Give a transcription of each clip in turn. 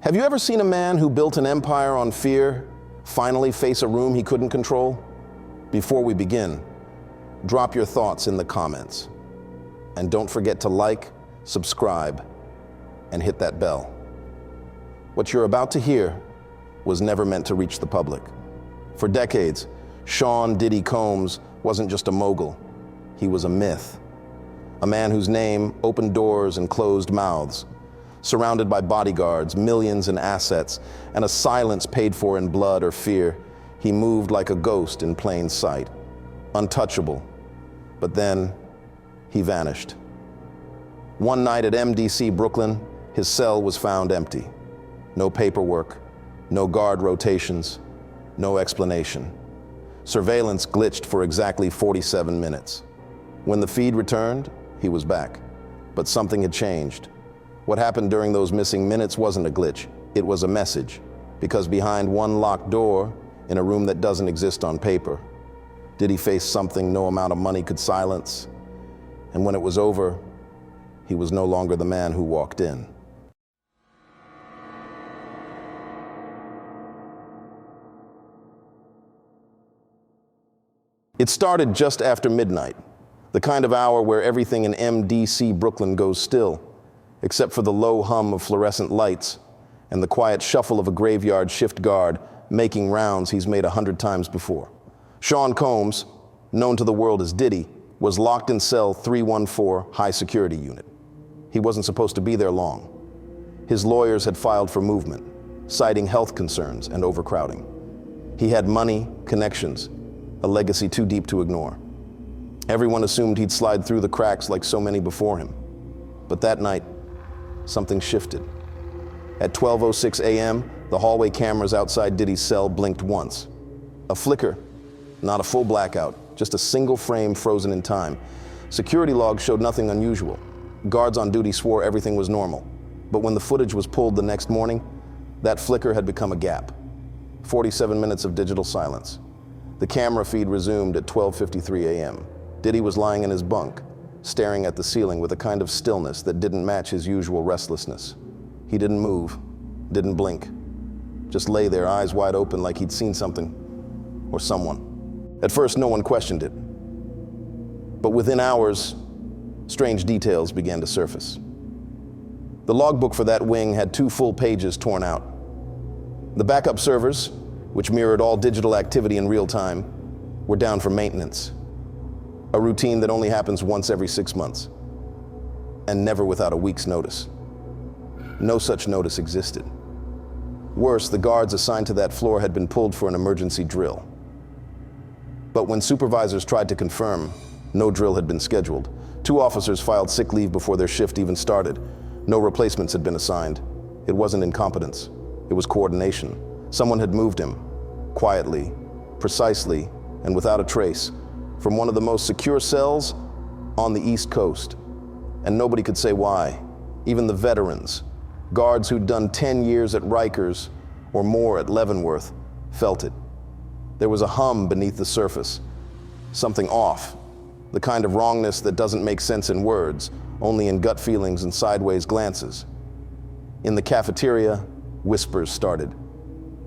Have you ever seen a man who built an empire on fear finally face a room he couldn't control? Before we begin, drop your thoughts in the comments. And don't forget to like, subscribe, and hit that bell. What you're about to hear was never meant to reach the public. For decades, Sean Diddy Combs wasn't just a mogul, he was a myth. A man whose name opened doors and closed mouths, surrounded by bodyguards, millions in assets, and a silence paid for in blood or fear. He moved like a ghost in plain sight, untouchable. But then he vanished. One night at MDC Brooklyn, his cell was found empty. No paperwork, no guard rotations, no explanation. Surveillance glitched for exactly 47 minutes. When the feed returned, he was back. But something had changed. What happened during those missing minutes wasn't a glitch, it was a message. Because behind one locked door, in a room that doesn't exist on paper, Diddy faced something no amount of money could silence. And when it was over, he was no longer the man who walked in. It started just after midnight, the kind of hour where everything in MDC Brooklyn goes still, except for the low hum of fluorescent lights and the quiet shuffle of a graveyard shift guard making rounds he's made 100 times before. Sean Combs, known to the world as Diddy, was locked in cell 314 high security unit. He wasn't supposed to be there long. His lawyers had filed for movement, citing health concerns and overcrowding. He had money, connections, a legacy too deep to ignore. Everyone assumed he'd slide through the cracks like so many before him. But that night, something shifted. At 12:06 a.m., the hallway cameras outside Diddy's cell blinked once. A flicker, not a full blackout, just a single frame frozen in time. Security logs showed nothing unusual. Guards on duty swore everything was normal. But when the footage was pulled the next morning, that flicker had become a gap. 47 minutes of digital silence. The camera feed resumed at 12:53 a.m. Diddy was lying in his bunk, staring at the ceiling with a kind of stillness that didn't match his usual restlessness. He didn't move, didn't blink, just lay there, eyes wide open like he'd seen something or someone. At first, no one questioned it. But within hours, strange details began to surface. The logbook for that wing had 2 full pages torn out. The backup servers, which mirrored all digital activity in real time, were down for maintenance. A routine that only happens once every 6 months, and never without a week's notice. No such notice existed. Worse, the guards assigned to that floor had been pulled for an emergency drill. But when supervisors tried to confirm, no drill had been scheduled. 2 officers filed sick leave before their shift even started. No replacements had been assigned. It wasn't incompetence, it was coordination. Someone had moved him, quietly, precisely, and without a trace, from one of the most secure cells on the East Coast. And nobody could say why. Even the veterans, guards who'd done 10 years at Rikers or more at Leavenworth, felt it. There was a hum beneath the surface, something off, the kind of wrongness that doesn't make sense in words, only in gut feelings and sideways glances. In the cafeteria, whispers started.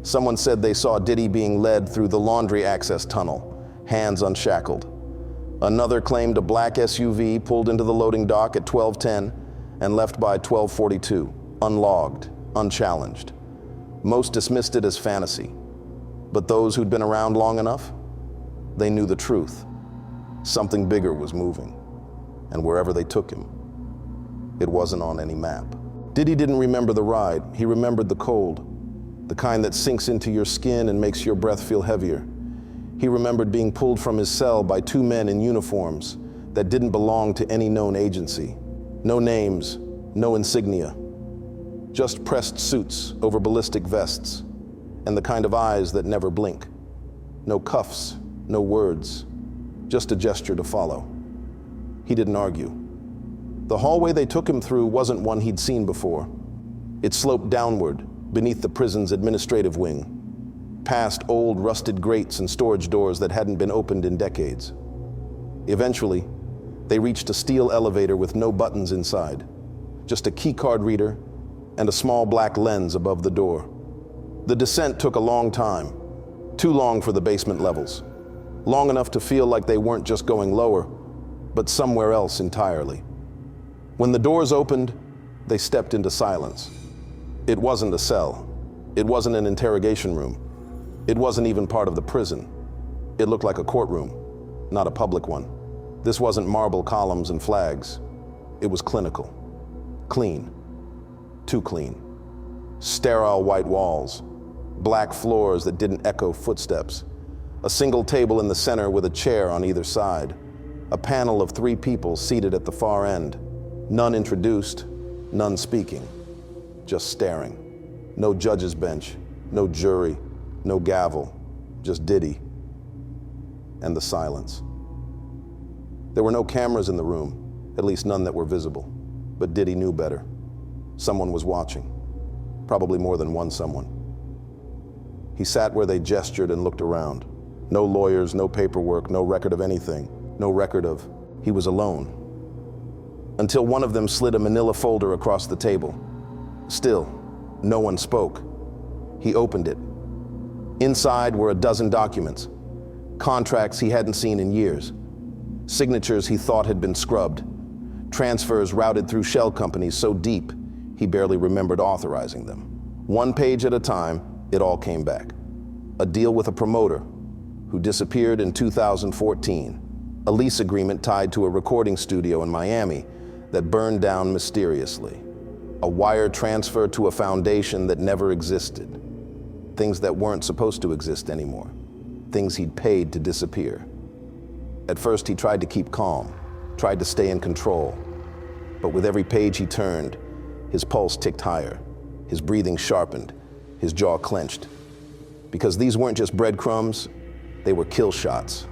Someone said they saw Diddy being led through the laundry access tunnel, hands unshackled. Another claimed a black SUV pulled into the loading dock at 12:10 and left by 12:42, unlogged, unchallenged. Most dismissed it as fantasy. But those who'd been around long enough, they knew the truth. Something bigger was moving, and wherever they took him, it wasn't on any map. Diddy didn't remember the ride, he remembered the cold, the kind that sinks into your skin and makes your breath feel heavier. He remembered being pulled from his cell by 2 men in uniforms that didn't belong to any known agency. No names, no insignia, just pressed suits over ballistic vests, and the kind of eyes that never blink. No cuffs, no words, just a gesture to follow. He didn't argue. The hallway they took him through wasn't one he'd seen before. It sloped downward, beneath the prison's administrative wing, past old rusted grates and storage doors that hadn't been opened in decades. Eventually, they reached a steel elevator with no buttons inside, just a key card reader and a small black lens above the door. The descent took a long time, too long for the basement levels, long enough to feel like they weren't just going lower, but somewhere else entirely. When the doors opened, they stepped into silence. It wasn't a cell. It wasn't an interrogation room. It wasn't even part of the prison. It looked like a courtroom, not a public one. This wasn't marble columns and flags. It was clinical. Clean. Too clean. Sterile white walls. Black floors that didn't echo footsteps. A single table in the center with a chair on either side. A panel of 3 people seated at the far end. None introduced, none speaking. Just staring. No judge's bench, no jury, no gavel. Just Diddy. And the silence. There were no cameras in the room, at least none that were visible. But Diddy knew better. Someone was watching. Probably more than one someone. He sat where they gestured and looked around. No lawyers, no paperwork, no record of anything. No record of he was alone. Until one of them slid a manila folder across the table. Still, no one spoke. He opened it. Inside were a dozen documents. Contracts he hadn't seen in years. Signatures he thought had been scrubbed. Transfers routed through shell companies so deep, he barely remembered authorizing them. One page at a time, it all came back. A deal with a promoter who disappeared in 2014. A lease agreement tied to a recording studio in Miami that burned down mysteriously. A wire transfer to a foundation that never existed. Things that weren't supposed to exist anymore. Things he'd paid to disappear. At first, he tried to keep calm, tried to stay in control. But with every page he turned, his pulse ticked higher, his breathing sharpened, his jaw clenched. Because these weren't just breadcrumbs, they were kill shots.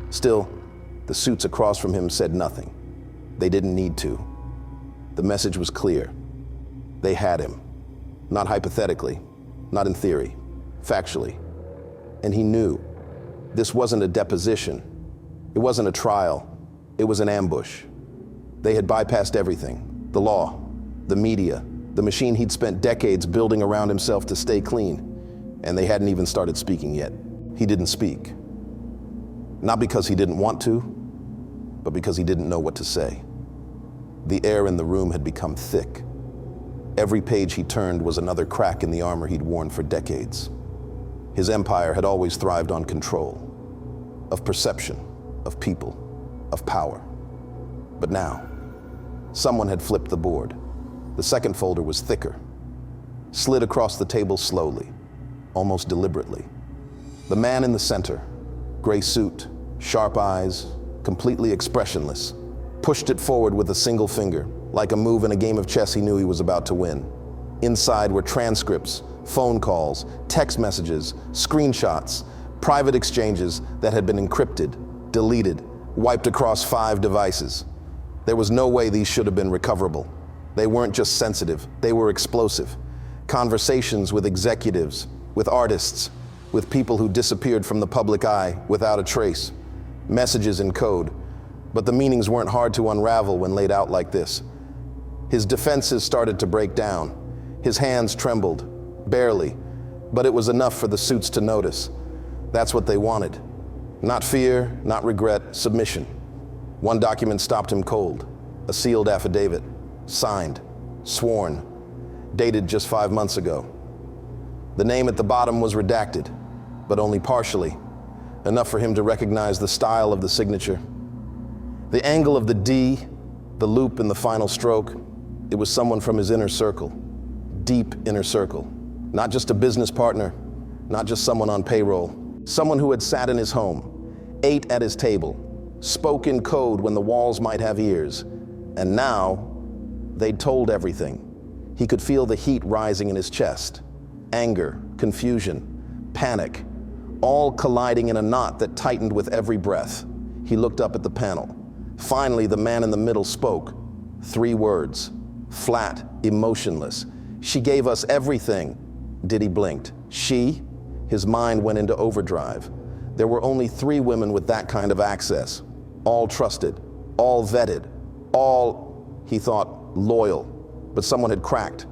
Still, the suits across from him said nothing. They didn't need to. The message was clear. They had him. Not hypothetically, not in theory, factually. And he knew. This wasn't a deposition. It wasn't a trial. It was an ambush. They had bypassed everything. The law, the media, the machine he'd spent decades building around himself to stay clean. And they hadn't even started speaking yet. He didn't speak. Not because he didn't want to, but because he didn't know what to say. The air in the room had become thick. Every page he turned was another crack in the armor he'd worn for decades. His empire had always thrived on control, of perception, of people, of power. But now, someone had flipped the board. The second folder was thicker, slid across the table slowly, almost deliberately. The man in the center, gray suit, sharp eyes, completely expressionless, pushed it forward with a single finger, like a move in a game of chess he knew he was about to win. Inside were transcripts, phone calls, text messages, screenshots, private exchanges that had been encrypted, deleted, wiped across 5 devices. There was no way these should have been recoverable. They weren't just sensitive, they were explosive. Conversations with executives, with artists, with people who disappeared from the public eye without a trace. Messages in code, but the meanings weren't hard to unravel when laid out like this. His defenses started to break down. His hands trembled, barely, but it was enough for the suits to notice. That's what they wanted. Not fear, not regret, submission. One document stopped him cold, a sealed affidavit, signed, sworn, dated just 5 months ago. The name at the bottom was redacted, but only partially, enough for him to recognize the style of the signature. The angle of the D, the loop in the final stroke, it was someone from his inner circle, deep inner circle. Not just a business partner, not just someone on payroll, someone who had sat in his home, ate at his table, spoke in code when the walls might have ears, and now they'd told everything. He could feel the heat rising in his chest, anger, confusion, panic, all colliding in a knot that tightened with every breath. He looked up at the panel. Finally, the man in the middle spoke. 3 words, flat, emotionless. She gave us everything. Diddy blinked. She? His mind went into overdrive. There were only 3 women with that kind of access. All trusted, all vetted, all, he thought, loyal. But someone had cracked.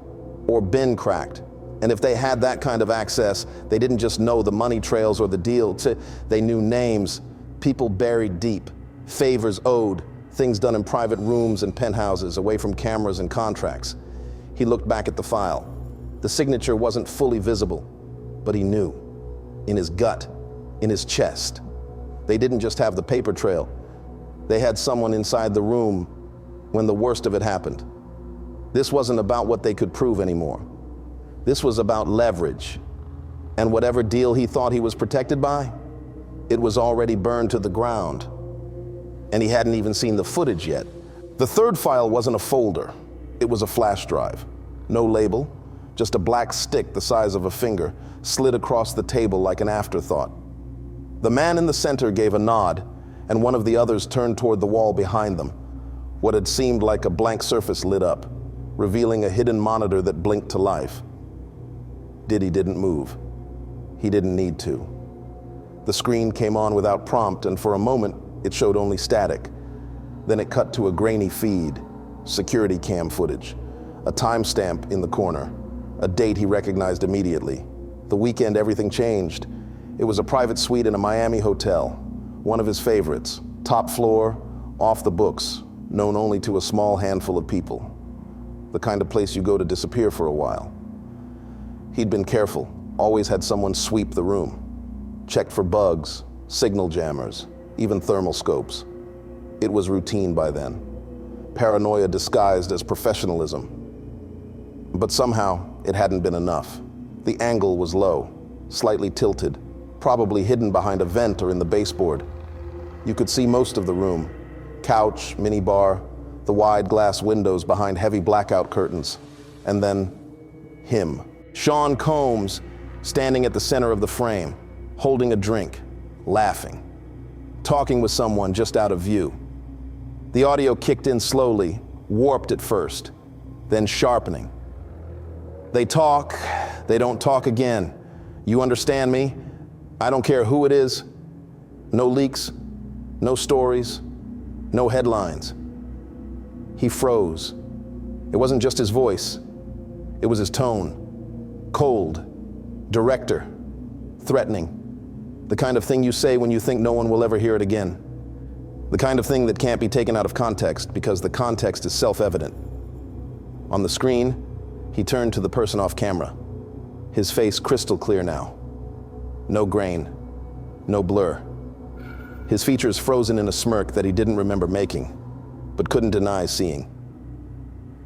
or been cracked. And if they had that kind of access, they didn't just know the money trails or the deal. They knew names, people buried deep, favors owed, things done in private rooms and penthouses, away from cameras and contracts. He looked back at the file. The signature wasn't fully visible, but he knew. In his gut, in his chest. They didn't just have the paper trail. They had someone inside the room when the worst of it happened. This wasn't about what they could prove anymore. This was about leverage. And whatever deal he thought he was protected by, it was already burned to the ground. And he hadn't even seen the footage yet. The third file wasn't a folder. It was a flash drive. No label, just a black stick the size of a finger, slid across the table like an afterthought. The man in the center gave a nod, and one of the others turned toward the wall behind them. What had seemed like a blank surface lit up, revealing a hidden monitor that blinked to life. Diddy didn't move. He didn't need to. The screen came on without prompt, and for a moment, it showed only static. Then it cut to a grainy feed, security cam footage, a timestamp in the corner, a date he recognized immediately. The weekend everything changed. It was a private suite in a Miami hotel, one of his favorites, top floor, off the books, known only to a small handful of people. The kind of place you go to disappear for a while. He'd been careful, always had someone sweep the room, checked for bugs, signal jammers, even thermal scopes. It was routine by then, paranoia disguised as professionalism. But somehow, it hadn't been enough. The angle was low, slightly tilted, probably hidden behind a vent or in the baseboard. You could see most of the room, couch, minibar, the wide glass windows behind heavy blackout curtains, and then him. Sean Combs, standing at the center of the frame, holding a drink, laughing, talking with someone just out of view. The audio kicked in slowly, warped at first, then sharpening. They talk, they don't talk again. You understand me? I don't care who it is. No leaks, no stories, no headlines. He froze. It wasn't just his voice, it was his tone. Cold, director, threatening. The kind of thing you say when you think no one will ever hear it again. The kind of thing that can't be taken out of context because the context is self-evident. On the screen, he turned to the person off camera. His face crystal clear now. No grain, no blur. His features frozen in a smirk that he didn't remember making, but couldn't deny seeing.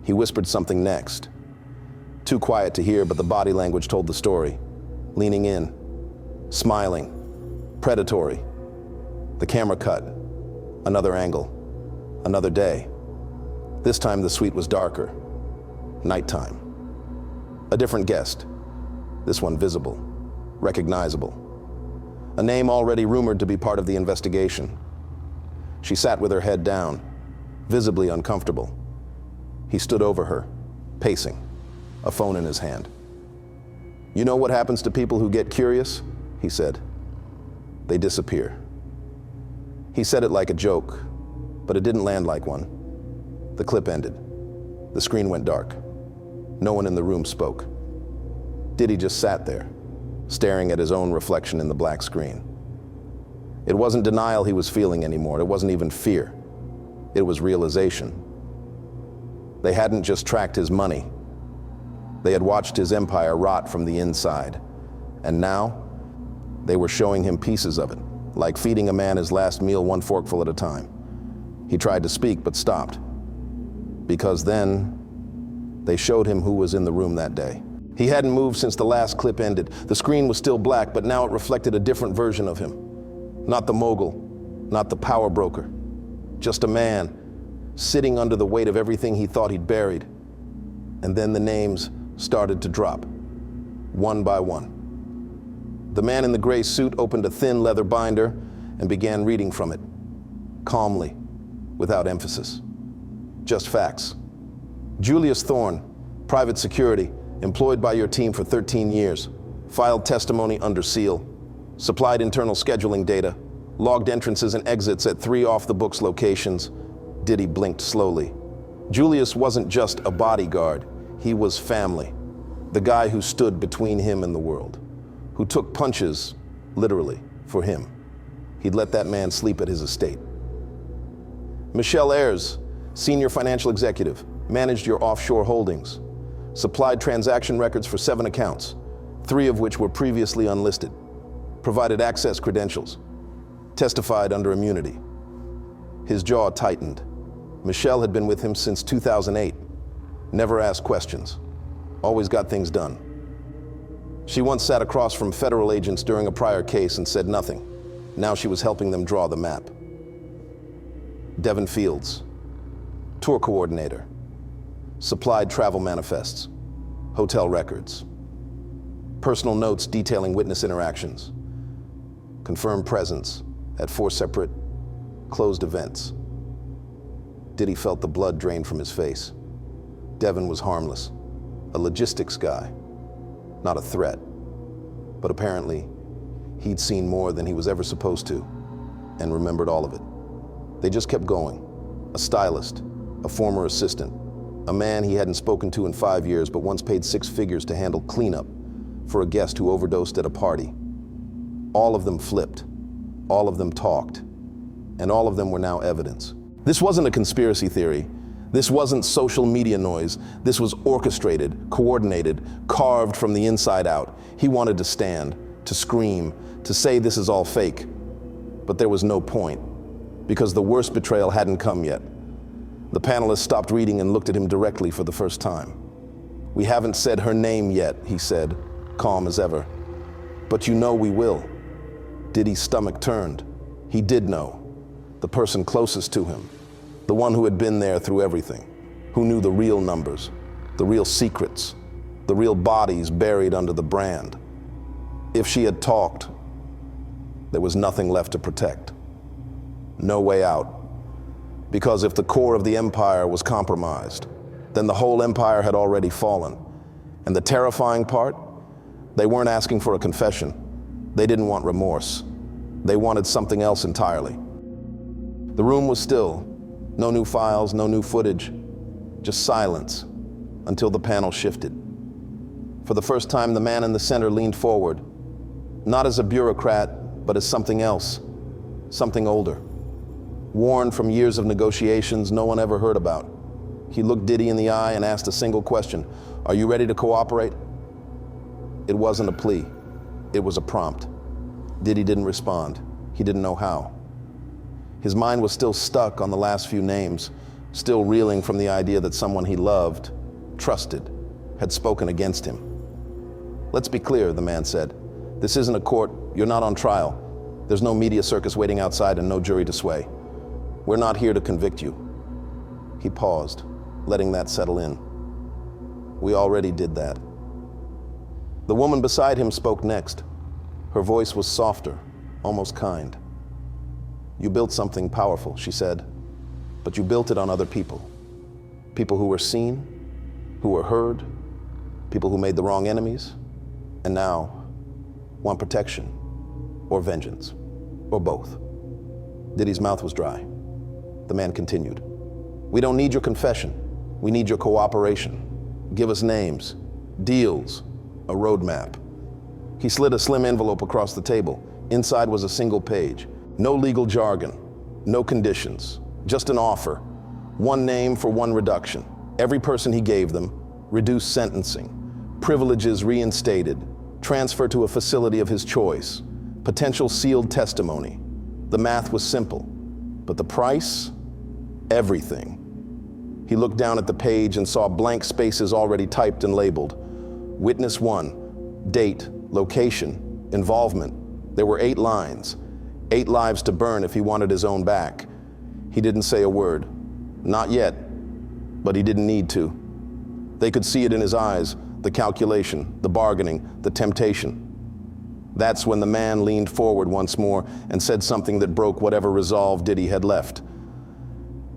He whispered something next. Too quiet to hear, but the body language told the story. Leaning in, smiling, predatory. The camera cut. Another angle. Another day. This time the suite was darker. Nighttime. A different guest. This one visible, recognizable. A name already rumored to be part of the investigation. She sat with her head down, visibly uncomfortable. He stood over her, pacing, a phone in his hand. You know what happens to people who get curious? He said. They disappear. He said it like a joke, but it didn't land like one. The clip ended. The screen went dark. No one in the room spoke. Diddy just sat there, staring at his own reflection in the black screen. It wasn't denial he was feeling anymore. It wasn't even fear. It was realization. They hadn't just tracked his money. They had watched his empire rot from the inside. And now, they were showing him pieces of it, like feeding a man his last meal one forkful at a time. He tried to speak, but stopped. Because then, they showed him who was in the room that day. He hadn't moved since the last clip ended. The screen was still black, but now it reflected a different version of him. Not the mogul, not the power broker. Just a man, sitting under the weight of everything he thought he'd buried. And then the names started to drop, one by one. The man in the gray suit opened a thin leather binder and began reading from it, calmly, without emphasis. Just facts. Julius Thorne, private security, employed by your team for 13 years, filed testimony under seal, supplied internal scheduling data, logged entrances and exits at 3 off-the-books locations. Diddy blinked slowly. Julius wasn't just a bodyguard, he was family. The guy who stood between him and the world, who took punches, literally, for him. He'd let that man sleep at his estate. Michelle Ayers, senior financial executive, managed your offshore holdings, supplied transaction records for 7 accounts, 3 of which were previously unlisted, provided access credentials, testified under immunity. His jaw tightened. Michelle had been with him since 2008, never asked questions, always got things done. She once sat across from federal agents during a prior case and said nothing. Now she was helping them draw the map. Devin Fields, tour coordinator, supplied travel manifests, hotel records, personal notes detailing witness interactions, confirmed presence at 4 separate closed events. Diddy felt the blood drain from his face. Devin was harmless, a logistics guy, not a threat. But apparently, he'd seen more than he was ever supposed to, and remembered all of it. They just kept going. A stylist, a former assistant, a man he hadn't spoken to in 5 years but once paid 6 figures to handle cleanup for a guest who overdosed at a party. All of them flipped, all of them talked, and all of them were now evidence. This wasn't a conspiracy theory. This wasn't social media noise. This was orchestrated, coordinated, carved from the inside out. He wanted to stand, to scream, to say this is all fake. But there was no point, because the worst betrayal hadn't come yet. The panelists stopped reading and looked at him directly for the first time. "We haven't said her name yet," he said, calm as ever. "But you know we will." Diddy's stomach turned. He did know. The person closest to him. The one who had been there through everything. Who knew the real numbers, the real secrets, the real bodies buried under the brand. If she had talked, there was nothing left to protect. No way out. Because if the core of the empire was compromised, then the whole empire had already fallen. And the terrifying part? They weren't asking for a confession. They didn't want remorse. They wanted something else entirely. The room was still. No new files, no new footage. Just silence until the panel shifted. For the first time, the man in the center leaned forward. Not as a bureaucrat, but as something else. Something older. Worn from years of negotiations no one ever heard about. He looked Diddy in the eye and asked a single question. "Are you ready to cooperate?" It wasn't a plea. It was a prompt. Diddy didn't respond. He didn't know how. His mind was still stuck on the last few names, still reeling from the idea that someone he loved, trusted, had spoken against him. "Let's be clear," the man said. "This isn't a court. You're not on trial. There's no media circus waiting outside and no jury to sway. We're not here to convict you." He paused, letting that settle in. "We already did that." The woman beside him spoke next. Her voice was softer, almost kind. "You built something powerful," she said, "but you built it on other people. People who were seen, who were heard, people who made the wrong enemies, and now want protection or vengeance, or both." Diddy's mouth was dry. The man continued. "We don't need your confession. We need your cooperation. Give us names, deals, a roadmap." He slid a slim envelope across the table. Inside was a single page. No legal jargon, no conditions, just an offer. One name for one reduction. Every person he gave them, reduced sentencing, privileges reinstated, transfer to a facility of his choice, potential sealed testimony. The math was simple, but the price? Everything. He looked down at the page and saw blank spaces already typed and labeled. Witness 1, date, location, involvement. There were 8 lines. 8 lives to burn if he wanted his own back. He didn't say a word. Not yet, but he didn't need to. They could see it in his eyes, the calculation, the bargaining, the temptation. That's when the man leaned forward once more and said something that broke whatever resolve Diddy had left.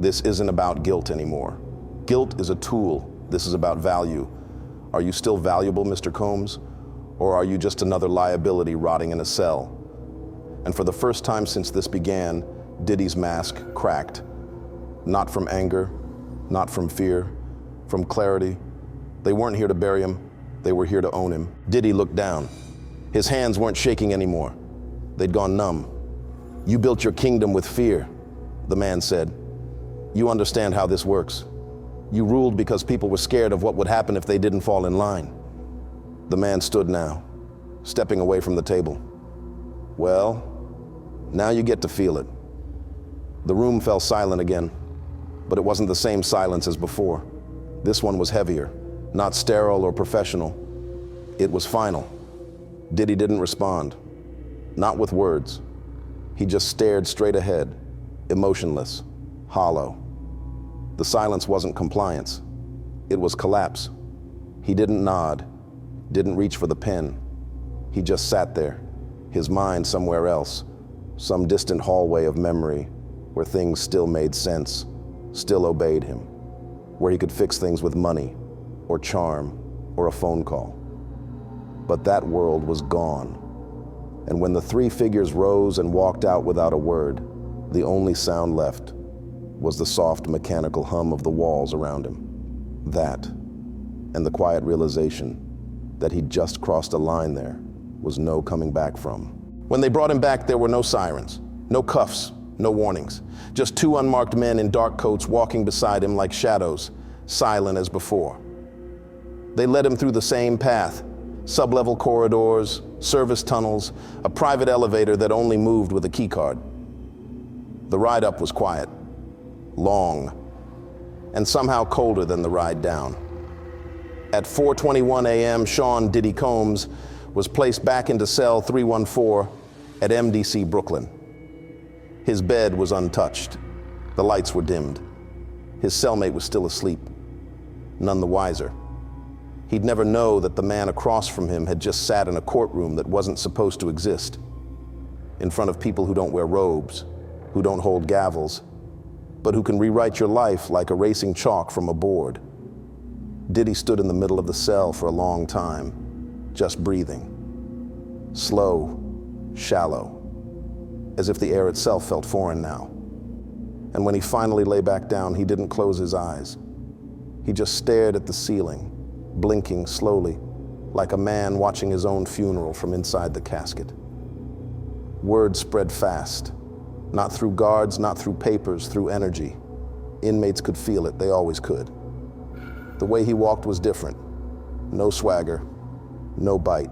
"This isn't about guilt anymore. Guilt is a tool. This is about value. Are you still valuable, Mr. Combs? Or are you just another liability rotting in a cell?" And for the first time since this began, Diddy's mask cracked. Not from anger, not from fear, from clarity. They weren't here to bury him. They were here to own him. Diddy looked down. His hands weren't shaking anymore. They'd gone numb. "You built your kingdom with fear," the man said. "You understand how this works. You ruled because people were scared of what would happen if they didn't fall in line." The man stood now, stepping away from the table. "Well, now you get to feel it." The room fell silent again, but it wasn't the same silence as before. This one was heavier, not sterile or professional. It was final. Diddy didn't respond, not with words. He just stared straight ahead, emotionless, hollow. The silence wasn't compliance. It was collapse. He didn't nod, didn't reach for the pen. He just sat there, his mind somewhere else, some distant hallway of memory where things still made sense, still obeyed him, where he could fix things with money or charm or a phone call. But that world was gone. And when the three figures rose and walked out without a word, the only sound left was the soft mechanical hum of the walls around him. That, and the quiet realization that he'd just crossed a line there, was no coming back from. When they brought him back, there were no sirens, no cuffs, no warnings. Just two unmarked men in dark coats walking beside him like shadows, silent as before. They led him through the same path, sublevel corridors, service tunnels, a private elevator that only moved with a keycard. The ride up was quiet, long, and somehow colder than the ride down. At 4:21 a.m., Sean Diddy Combs was placed back into cell 314 at MDC Brooklyn. His bed was untouched. The lights were dimmed. His cellmate was still asleep, none the wiser. He'd never know that the man across from him had just sat in a courtroom that wasn't supposed to exist, in front of people who don't wear robes, who don't hold gavels, but who can rewrite your life like erasing chalk from a board. Diddy stood in the middle of the cell for a long time, just breathing. Slow, shallow, as if the air itself felt foreign now. And when he finally lay back down, he didn't close his eyes. He just stared at the ceiling, blinking slowly, like a man watching his own funeral from inside the casket. Word spread fast, not through guards, not through papers, through energy. Inmates could feel it, they always could. The way he walked was different. No swagger, no bite.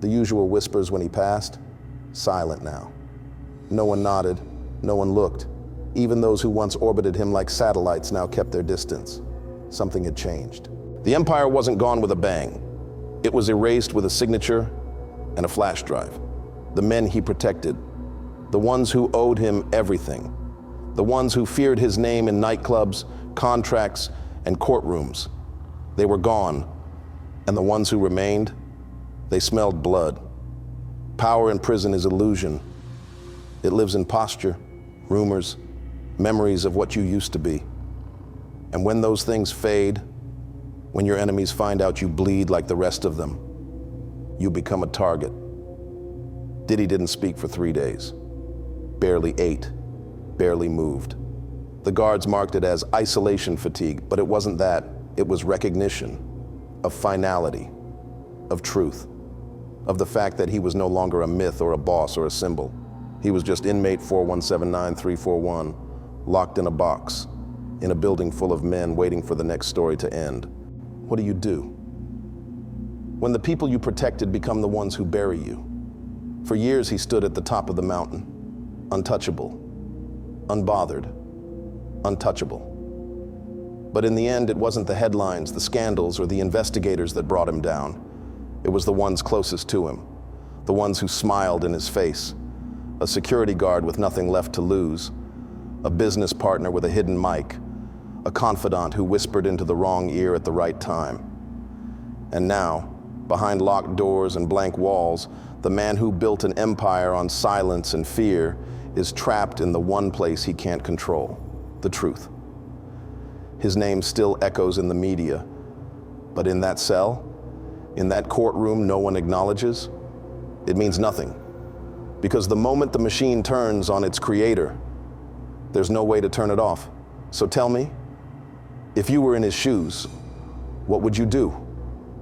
The usual whispers when he passed, silent now. No one nodded, no one looked. Even those who once orbited him like satellites now kept their distance. Something had changed. The empire wasn't gone with a bang. It was erased with a signature and a flash drive. The men he protected, the ones who owed him everything, the ones who feared his name in nightclubs, contracts, and courtrooms, they were gone. And the ones who remained, they smelled blood. Power in prison is illusion. It lives in posture, rumors, memories of what you used to be. And when those things fade, when your enemies find out you bleed like the rest of them, you become a target. Diddy didn't speak for 3 days. Barely ate, barely moved. The guards marked it as isolation fatigue, but it wasn't that. It was recognition of finality, of truth, of the fact that he was no longer a myth or a boss or a symbol. He was just inmate 4179341, locked in a box, in a building full of men waiting for the next story to end. What do? When the people you protected become the ones who bury you. For years he stood at the top of the mountain, untouchable, unbothered, untouchable. But in the end, it wasn't the headlines, the scandals, or the investigators that brought him down. It was the ones closest to him, the ones who smiled in his face, a security guard with nothing left to lose, a business partner with a hidden mic, a confidant who whispered into the wrong ear at the right time. And now, behind locked doors and blank walls, the man who built an empire on silence and fear is trapped in the one place he can't control, the truth. His name still echoes in the media, but in that cell, in that courtroom no one acknowledges, it means nothing. Because the moment the machine turns on its creator, there's no way to turn it off. So tell me, if you were in his shoes, what would you do?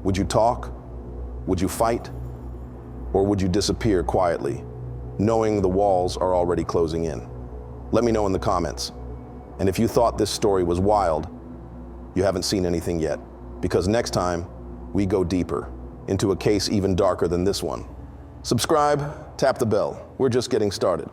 Would you talk? Would you fight? Or would you disappear quietly, knowing the walls are already closing in? Let me know in the comments. And if you thought this story was wild, you haven't seen anything yet, because next time we go deeper into a case even darker than this one. Subscribe, tap the bell. We're just getting started.